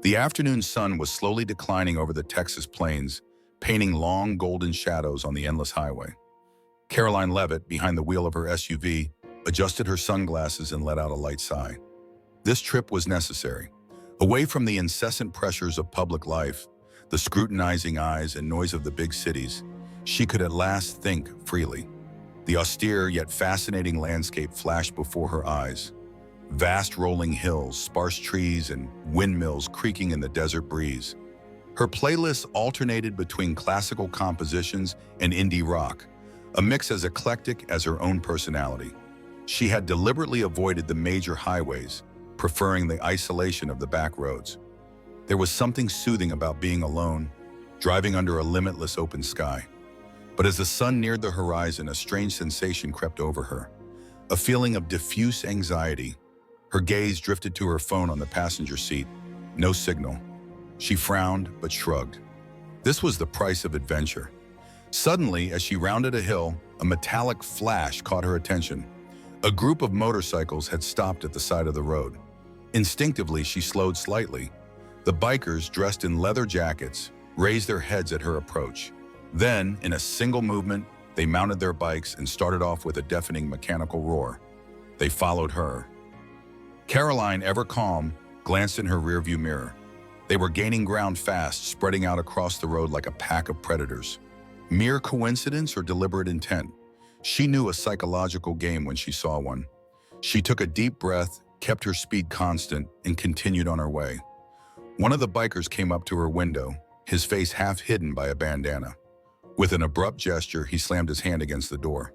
The afternoon sun was slowly declining over the Texas plains, painting long golden shadows on the endless highway. Karoline Leavitt, behind the wheel of her SUV, adjusted her sunglasses and let out a light sigh. This trip was necessary. Away from the incessant pressures of public life, the scrutinizing eyes and noise of the big cities, she could at last think freely. The austere yet fascinating landscape flashed before her eyes. Vast rolling hills, sparse trees, and windmills creaking in the desert breeze. Her playlists alternated between classical compositions and indie rock, a mix as eclectic as her own personality. She had deliberately avoided the major highways, preferring the isolation of the back roads. There was something soothing about being alone, driving under a limitless open sky. But as the sun neared the horizon, a strange sensation crept over her, a feeling of diffuse anxiety. Her gaze drifted to her phone on the passenger seat. No signal. She frowned but shrugged. This was the price of adventure. Suddenly, as she rounded a hill, a metallic flash caught her attention. A group of motorcycles had stopped at the side of the road. Instinctively, she slowed slightly. The bikers, dressed in leather jackets, raised their heads at her approach. Then, in a single movement, they mounted their bikes and started off with a deafening mechanical roar. They followed her. Karoline, ever calm, glanced in her rearview mirror. They were gaining ground fast, spreading out across the road like a pack of predators. Mere coincidence or deliberate intent? She knew a psychological game when she saw one. She took a deep breath, kept her speed constant, and continued on her way. One of the bikers came up to her window, his face half hidden by a bandana. With an abrupt gesture, he slammed his hand against the door.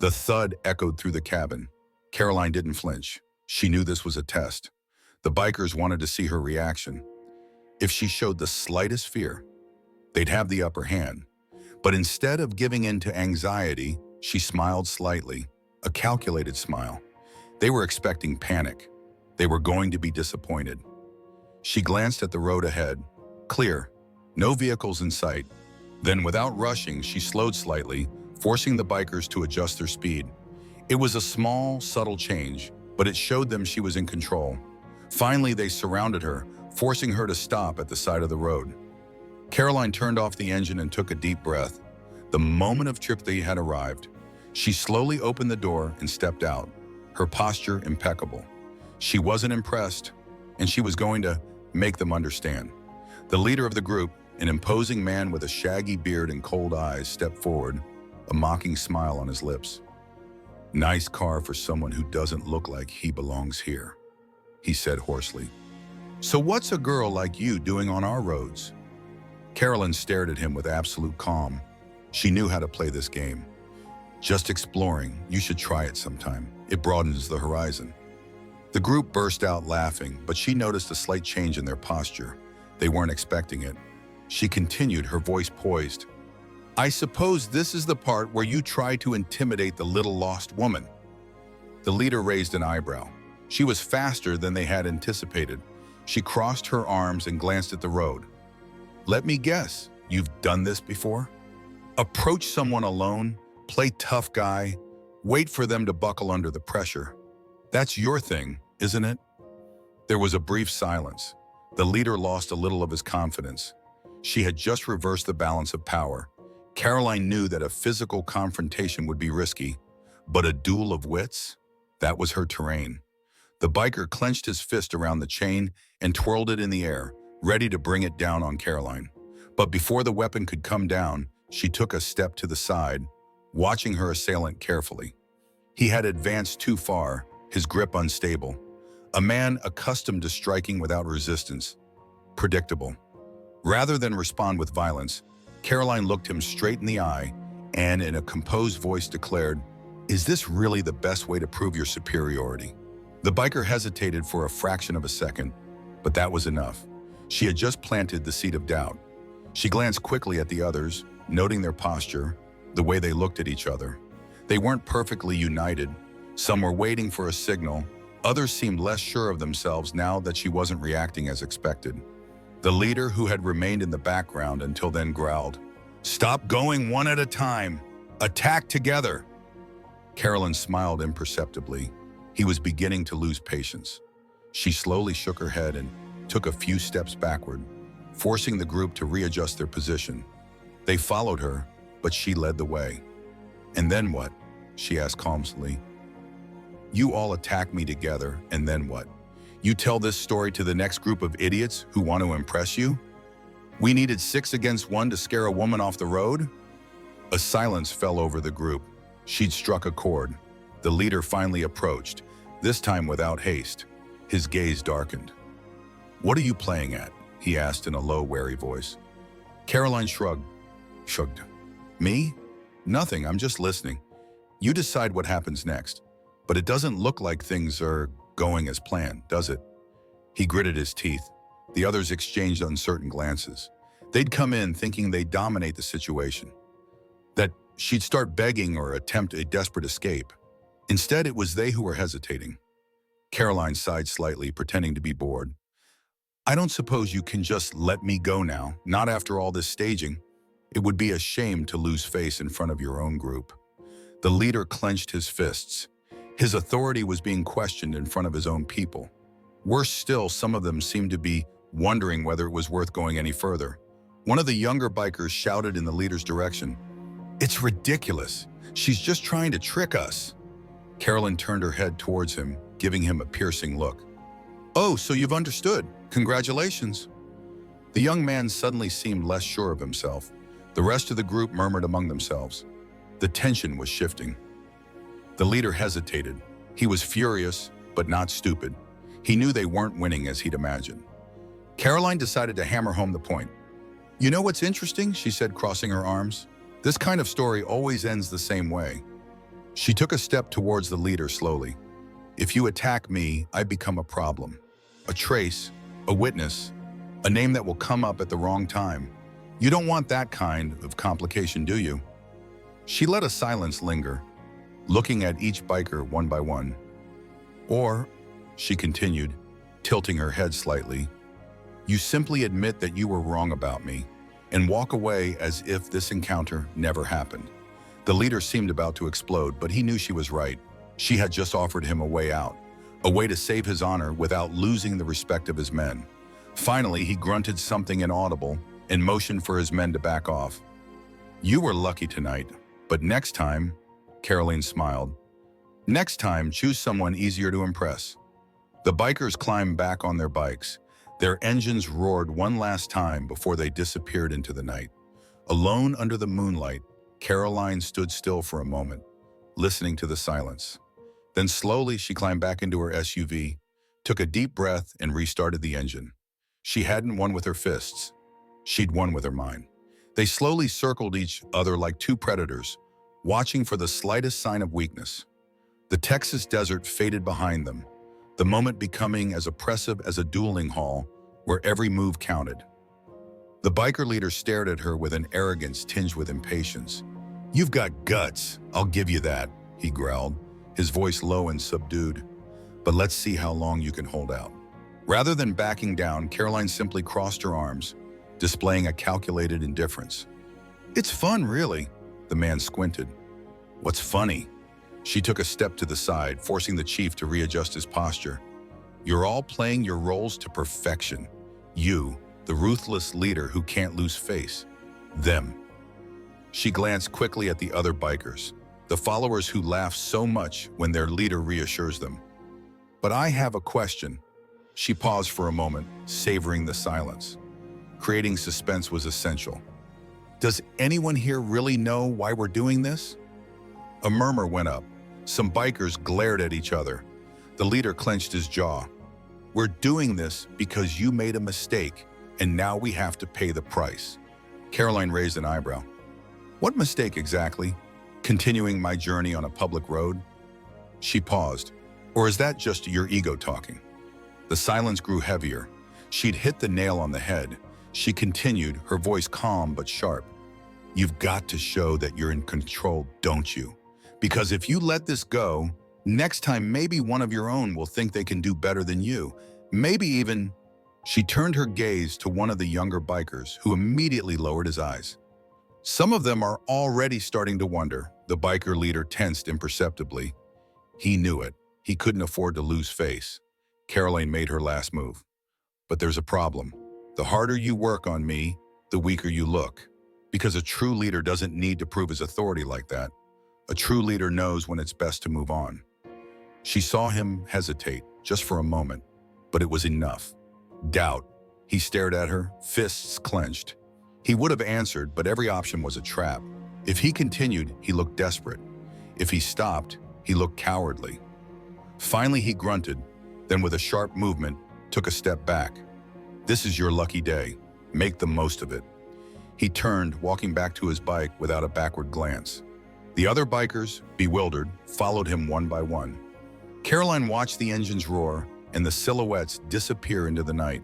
The thud echoed through the cabin. Karoline didn't flinch. She knew this was a test. The bikers wanted to see her reaction. If she showed the slightest fear, they'd have the upper hand. But instead of giving in to anxiety, she smiled slightly, a calculated smile. They were expecting panic. They were going to be disappointed. She glanced at the road ahead. Clear. No vehicles in sight. Then, without rushing, she slowed slightly, forcing the bikers to adjust their speed. It was a small, subtle change, but it showed them she was in control. Finally, they surrounded her, forcing her to stop at the side of the road. Karoline turned off the engine and took a deep breath. The moment of tragedy had arrived. She slowly opened the door and stepped out, her posture impeccable. She wasn't impressed, and she was going to make them understand. The leader of the group, an imposing man with a shaggy beard and cold eyes, stepped forward, a mocking smile on his lips. "Nice car for someone who doesn't look like he belongs here," he said hoarsely. "So what's a girl like you doing on our roads?" Karoline stared at him with absolute calm. She knew how to play this game. "Just exploring. You should try it sometime. It broadens the horizon." The group burst out laughing, but she noticed a slight change in their posture. They weren't expecting it. She continued, her voice poised. "I suppose this is the part where you try to intimidate the little lost woman." The leader raised an eyebrow. She was faster than they had anticipated. She crossed her arms and glanced at the road. "Let me guess, you've done this before? Approach someone alone, play tough guy, wait for them to buckle under the pressure. That's your thing, isn't it?" There was a brief silence. The leader lost a little of his confidence. She had just reversed the balance of power. Karoline knew that a physical confrontation would be risky, but a duel of wits? That was her terrain. The biker clenched his fist around the chain and twirled it in the air, ready to bring it down on Karoline. But before the weapon could come down, she took a step to the side, watching her assailant carefully. He had advanced too far, his grip unstable. A man accustomed to striking without resistance. Predictable. Rather than respond with violence, Karoline looked him straight in the eye and, in a composed voice, declared, "Is this really the best way to prove your superiority?" The biker hesitated for a fraction of a second, but that was enough. She had just planted the seed of doubt. She glanced quickly at the others, noting their posture, the way they looked at each other. They weren't perfectly united. Some were waiting for a signal. Others seemed less sure of themselves now that she wasn't reacting as expected. The leader, who had remained in the background until then, growled, "Stop going one at a time. Attack together." Karoline smiled imperceptibly. He was beginning to lose patience. She slowly shook her head and took a few steps backward, forcing the group to readjust their position. They followed her, but she led the way. "And then what?" she asked calmly. "You all attack me together, and then what? You tell this story to the next group of idiots who want to impress you? We needed 6 against 1 to scare a woman off the road?" A silence fell over the group. She'd struck a chord. The leader finally approached, this time without haste. His gaze darkened. "What are you playing at?" he asked in a low, wary voice. Karoline shrugged. "Me? Nothing, I'm just listening. You decide what happens next. But it doesn't look like things are going as planned, does it?" He gritted his teeth. The others exchanged uncertain glances. They'd come in thinking they'd dominate the situation, that she'd start begging or attempt a desperate escape. Instead, it was they who were hesitating. Karoline sighed slightly, pretending to be bored. "I don't suppose you can just let me go now, not after all this staging. It would be a shame to lose face in front of your own group." The leader clenched his fists. His authority was being questioned in front of his own people. Worse still, some of them seemed to be wondering whether it was worth going any further. One of the younger bikers shouted in the leader's direction, "It's ridiculous. She's just trying to trick us." Karoline turned her head towards him, giving him a piercing look. "Oh, so you've understood. Congratulations." The young man suddenly seemed less sure of himself. The rest of the group murmured among themselves. The tension was shifting. The leader hesitated. He was furious, but not stupid. He knew they weren't winning as he'd imagined. Karoline decided to hammer home the point. "You know what's interesting?" she said, crossing her arms. "This kind of story always ends the same way." She took a step towards the leader slowly. "If you attack me, I become a problem. A trace, a witness, a name that will come up at the wrong time. You don't want that kind of complication, do you?" She let a silence linger, looking at each biker one by one. "Or," she continued, tilting her head slightly, "you simply admit that you were wrong about me and walk away as if this encounter never happened." The leader seemed about to explode, but he knew she was right. She had just offered him a way out, a way to save his honor without losing the respect of his men. Finally, he grunted something inaudible and motioned for his men to back off. "You were lucky tonight, but next time," Karoline smiled, "next time, choose someone easier to impress." The bikers climbed back on their bikes. Their engines roared one last time before they disappeared into the night. Alone under the moonlight, Karoline stood still for a moment, listening to the silence. Then slowly she climbed back into her SUV, took a deep breath, and restarted the engine. She hadn't won with her fists. She'd won with her mind. They slowly circled each other like two predators, watching for the slightest sign of weakness. The Texas desert faded behind them, the moment becoming as oppressive as a dueling hall where every move counted. The biker leader stared at her with an arrogance tinged with impatience. "You've got guts, I'll give you that," he growled, his voice low and subdued. "But let's see how long you can hold out." Rather than backing down, Karoline simply crossed her arms, displaying a calculated indifference. "It's fun, really." The man squinted. "What's funny?" She took a step to the side, forcing the chief to readjust his posture. "You're all playing your roles to perfection. You, the ruthless leader who can't lose face. Them." She glanced quickly at the other bikers, the followers who laugh so much when their leader reassures them. "But I have a question." She paused for a moment, savoring the silence. Creating suspense was essential. "Does anyone here really know why we're doing this?" A murmur went up. Some bikers glared at each other. The leader clenched his jaw. "We're doing this because you made a mistake, and now we have to pay the price." Karoline raised an eyebrow. "What mistake exactly? Continuing my journey on a public road?" She paused. "Or is that just your ego talking?" The silence grew heavier. She'd hit the nail on the head. She continued, her voice calm but sharp. "You've got to show that you're in control, don't you? Because if you let this go, next time maybe one of your own will think they can do better than you. Maybe even..." She turned her gaze to one of the younger bikers, who immediately lowered his eyes. "Some of them are already starting to wonder." The biker leader tensed imperceptibly. He knew it. He couldn't afford to lose face. Karoline made her last move. But there's a problem. The harder you work on me, the weaker you look. Because a true leader doesn't need to prove his authority like that. A true leader knows when it's best to move on. She saw him hesitate, just for a moment, but it was enough. Doubt. He stared at her, fists clenched. He would have answered, but every option was a trap. If he continued, he looked desperate. If he stopped, he looked cowardly. Finally, he grunted, then with a sharp movement, took a step back. This is your lucky day. Make the most of it. He turned, walking back to his bike without a backward glance. The other bikers, bewildered, followed him one by one. Karoline watched the engines roar and the silhouettes disappear into the night.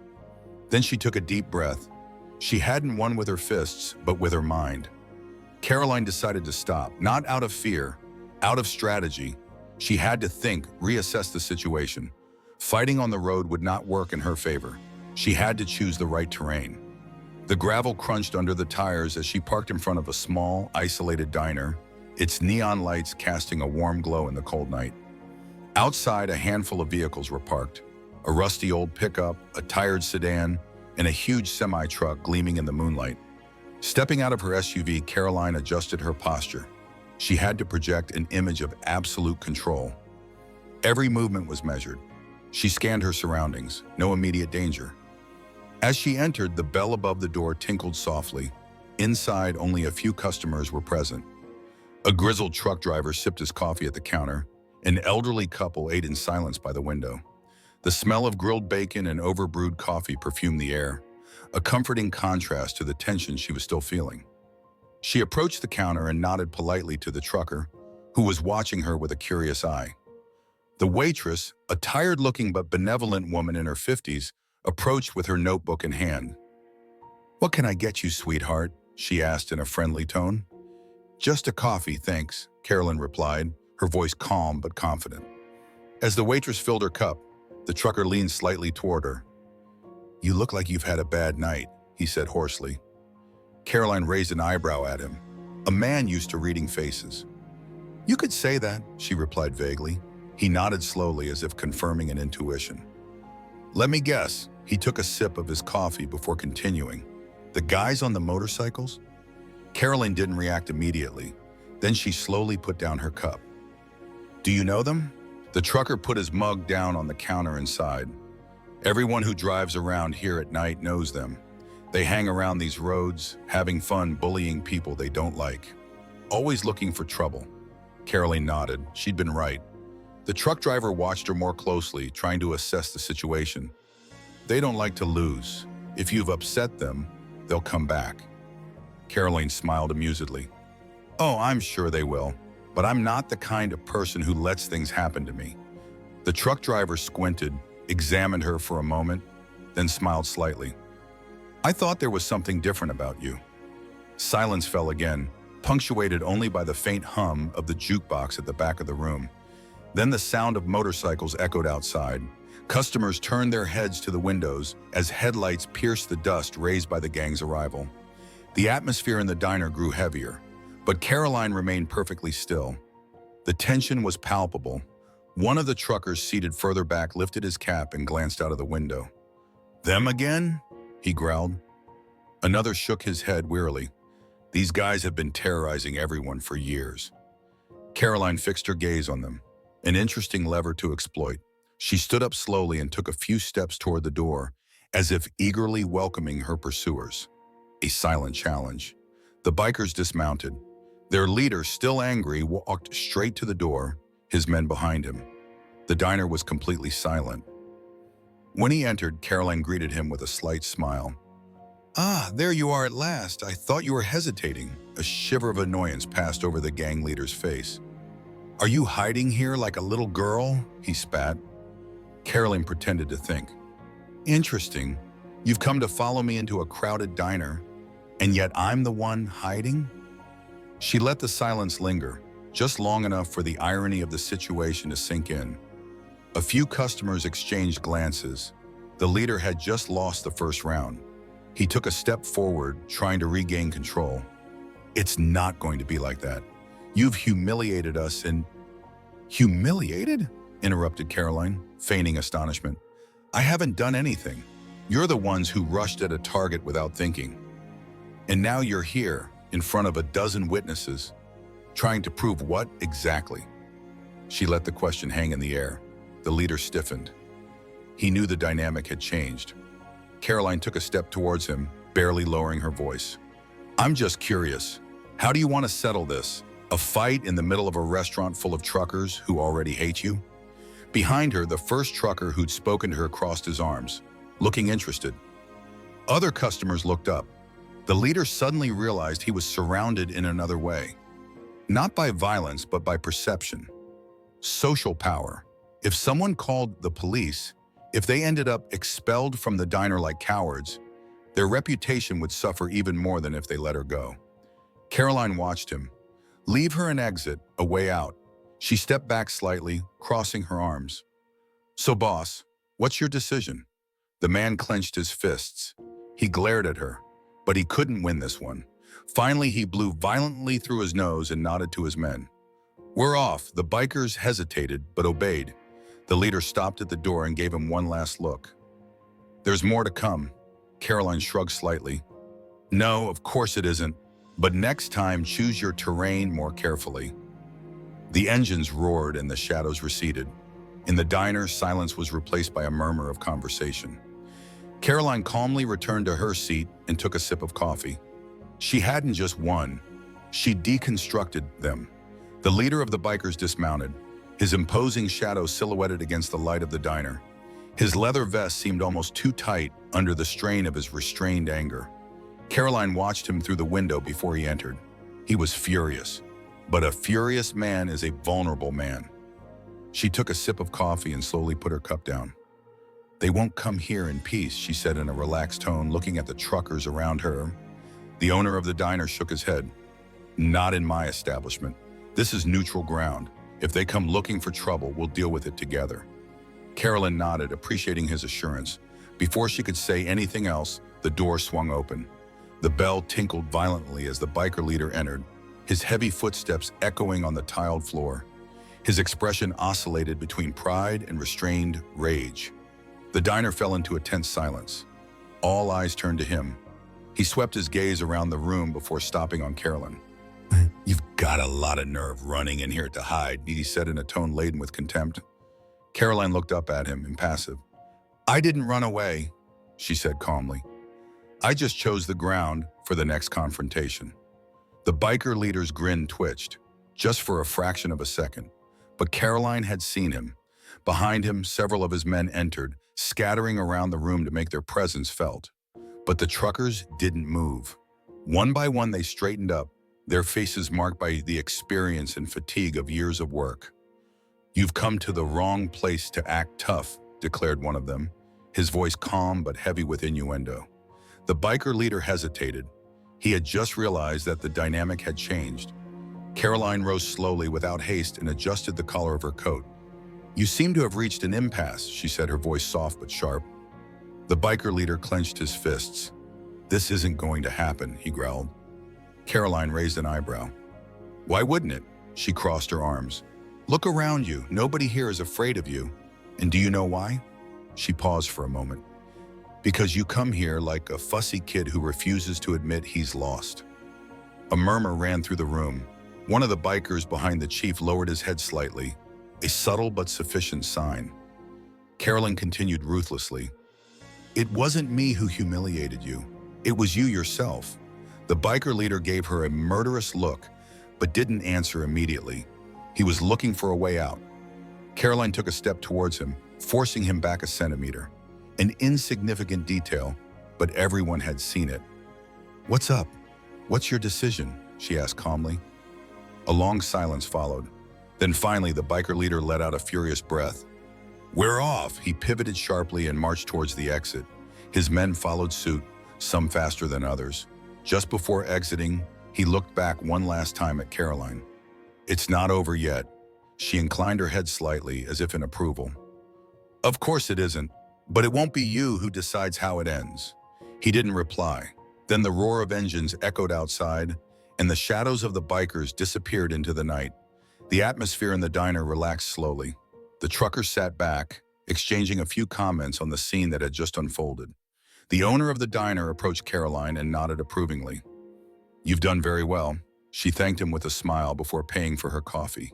Then she took a deep breath. She hadn't won with her fists, but with her mind. Karoline decided to stop, not out of fear, out of strategy. She had to think, reassess the situation. Fighting on the road would not work in her favor. She had to choose the right terrain. The gravel crunched under the tires as she parked in front of a small, isolated diner, its neon lights casting a warm glow in the cold night. Outside, a handful of vehicles were parked. A rusty old pickup, a tired sedan, and a huge semi-truck gleaming in the moonlight. Stepping out of her SUV, Karoline adjusted her posture. She had to project an image of absolute control. Every movement was measured. She scanned her surroundings, no immediate danger. As she entered, the bell above the door tinkled softly. Inside, only a few customers were present. A grizzled truck driver sipped his coffee at the counter. An elderly couple ate in silence by the window. The smell of grilled bacon and overbrewed coffee perfumed the air, a comforting contrast to the tension she was still feeling. She approached the counter and nodded politely to the trucker, who was watching her with a curious eye. The waitress, a tired-looking but benevolent woman in her 50s, approached with her notebook in hand. "What can I get you, sweetheart?" she asked in a friendly tone. "Just a coffee, thanks," Karoline replied, her voice calm but confident. As the waitress filled her cup, the trucker leaned slightly toward her. "You look like you've had a bad night," he said hoarsely. Karoline raised an eyebrow at him, a man used to reading faces. "You could say that," she replied vaguely. He nodded slowly as if confirming an intuition. "Let me guess." He took a sip of his coffee before continuing. "The guys on the motorcycles?" Karoline didn't react immediately. Then she slowly put down her cup. "Do you know them?" The trucker put his mug down on the counter and sighed. "Everyone who drives around here at night knows them. They hang around these roads, having fun bullying people they don't like. Always looking for trouble." Karoline nodded. She'd been right. The truck driver watched her more closely, trying to assess the situation. "They don't like to lose. If you've upset them, they'll come back." Karoline smiled amusedly. "Oh, I'm sure they will, but I'm not the kind of person who lets things happen to me." The truck driver squinted, examined her for a moment, then smiled slightly. "I thought there was something different about you." Silence fell again, punctuated only by the faint hum of the jukebox at the back of the room. Then the sound of motorcycles echoed outside. Customers turned their heads to the windows as headlights pierced the dust raised by the gang's arrival. The atmosphere in the diner grew heavier, but Karoline remained perfectly still. The tension was palpable. One of the truckers seated further back lifted his cap and glanced out of the window. "Them again?" he growled. Another shook his head wearily. "These guys have been terrorizing everyone for years." Karoline fixed her gaze on them. An interesting lever to exploit. She stood up slowly and took a few steps toward the door, as if eagerly welcoming her pursuers. A silent challenge. The bikers dismounted. Their leader, still angry, walked straight to the door, his men behind him. The diner was completely silent. When he entered, Karoline greeted him with a slight smile. "Ah, there you are at last. I thought you were hesitating." A shiver of annoyance passed over the gang leader's face. "Are you hiding here like a little girl?" he spat. Karoline pretended to think. "Interesting. You've come to follow me into a crowded diner, and yet I'm the one hiding?" She let the silence linger, just long enough for the irony of the situation to sink in. A few customers exchanged glances. The leader had just lost the first round. He took a step forward, trying to regain control. "It's not going to be like that. You've humiliated us and—" "Humiliated?" interrupted Karoline, feigning astonishment. "I haven't done anything." You're the ones who rushed at a target without thinking. And now you're here, in front of a dozen witnesses, trying to prove what exactly? She let the question hang in the air. The leader stiffened. He knew the dynamic had changed. Karoline took a step towards him, barely lowering her voice. I'm just curious. How do you want to settle this? A fight in the middle of a restaurant full of truckers who already hate you? Behind her, the first trucker who'd spoken to her crossed his arms, looking interested. Other customers looked up. The leader suddenly realized he was surrounded in another way. Not by violence, but by perception. Social power. If someone called the police, if they ended up expelled from the diner like cowards, their reputation would suffer even more than if they let her go. Karoline watched him. Leave her an exit, a way out. She stepped back slightly, crossing her arms. So boss, what's your decision? The man clenched his fists. He glared at her, but he couldn't win this one. Finally, he blew violently through his nose and nodded to his men. We're off. The bikers hesitated, but obeyed. The leader stopped at the door and gave him one last look. There's more to come. Karoline shrugged slightly. No, of course it isn't. But next time, choose your terrain more carefully. The engines roared and the shadows receded. In the diner, silence was replaced by a murmur of conversation. Karoline calmly returned to her seat and took a sip of coffee. She hadn't just won. She deconstructed them. The leader of the bikers dismounted, his imposing shadow silhouetted against the light of the diner. His leather vest seemed almost too tight under the strain of his restrained anger. Karoline watched him through the window before he entered. He was furious, but a furious man is a vulnerable man. She took a sip of coffee and slowly put her cup down. They won't come here in peace, she said in a relaxed tone, looking at the truckers around her. The owner of the diner shook his head. Not in my establishment. This is neutral ground. If they come looking for trouble, we'll deal with it together. Karoline nodded, appreciating his assurance. Before she could say anything else, the door swung open. The bell tinkled violently as the biker leader entered, his heavy footsteps echoing on the tiled floor. His expression oscillated between pride and restrained rage. The diner fell into a tense silence. All eyes turned to him. He swept his gaze around the room before stopping on Karoline. You've got a lot of nerve running in here to hide, he said in a tone laden with contempt. Karoline looked up at him, impassive. I didn't run away, she said calmly. I just chose the ground for the next confrontation. The biker leader's grin twitched, just for a fraction of a second. But Karoline had seen him. Behind him, several of his men entered, scattering around the room to make their presence felt. But the truckers didn't move. One by one, they straightened up, their faces marked by the experience and fatigue of years of work. You've come to the wrong place to act tough, declared one of them, his voice calm but heavy with innuendo. The biker leader hesitated. He had just realized that the dynamic had changed. Karoline rose slowly without haste and adjusted the collar of her coat. You seem to have reached an impasse, she said, her voice soft but sharp. The biker leader clenched his fists. This isn't going to happen, he growled. Karoline raised an eyebrow. Why wouldn't it? She crossed her arms. Look around you. Nobody here is afraid of you. And do you know why? She paused for a moment. Because you come here like a fussy kid who refuses to admit he's lost. A murmur ran through the room. One of the bikers behind the chief lowered his head slightly, a subtle but sufficient sign. Karoline continued ruthlessly. It wasn't me who humiliated you. It was you yourself. The biker leader gave her a murderous look, but didn't answer immediately. He was looking for a way out. Karoline took a step towards him, forcing him back a centimeter. An insignificant detail, but everyone had seen it. What's up? What's your decision? She asked calmly. A long silence followed. Then finally, the biker leader let out a furious breath. We're off! He pivoted sharply and marched towards the exit. His men followed suit, some faster than others. Just before exiting, he looked back one last time at Karoline. It's not over yet. She inclined her head slightly, as if in approval. Of course it isn't, but it won't be you who decides how it ends. He didn't reply. Then the roar of engines echoed outside, and the shadows of the bikers disappeared into the night. The atmosphere in the diner relaxed slowly. The truckers sat back, exchanging a few comments on the scene that had just unfolded. The owner of the diner approached Caroline and nodded approvingly. "You've done very well." She thanked him with a smile before paying for her coffee.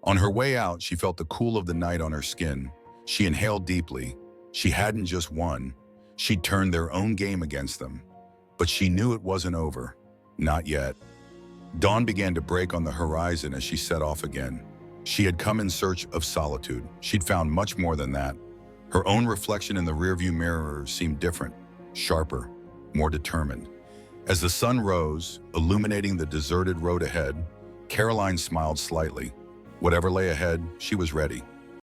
On her way out, she felt the cool of the night on her skin. She inhaled deeply. She hadn't just won. She'd turned their own game against them. But she knew it wasn't over. Not yet. Dawn began to break on the horizon as she set off again. She had come in search of solitude. She'd found much more than that. Her own reflection in the rearview mirror seemed different, sharper, more determined. As the sun rose, illuminating the deserted road ahead, Caroline smiled slightly. Whatever lay ahead, she was ready.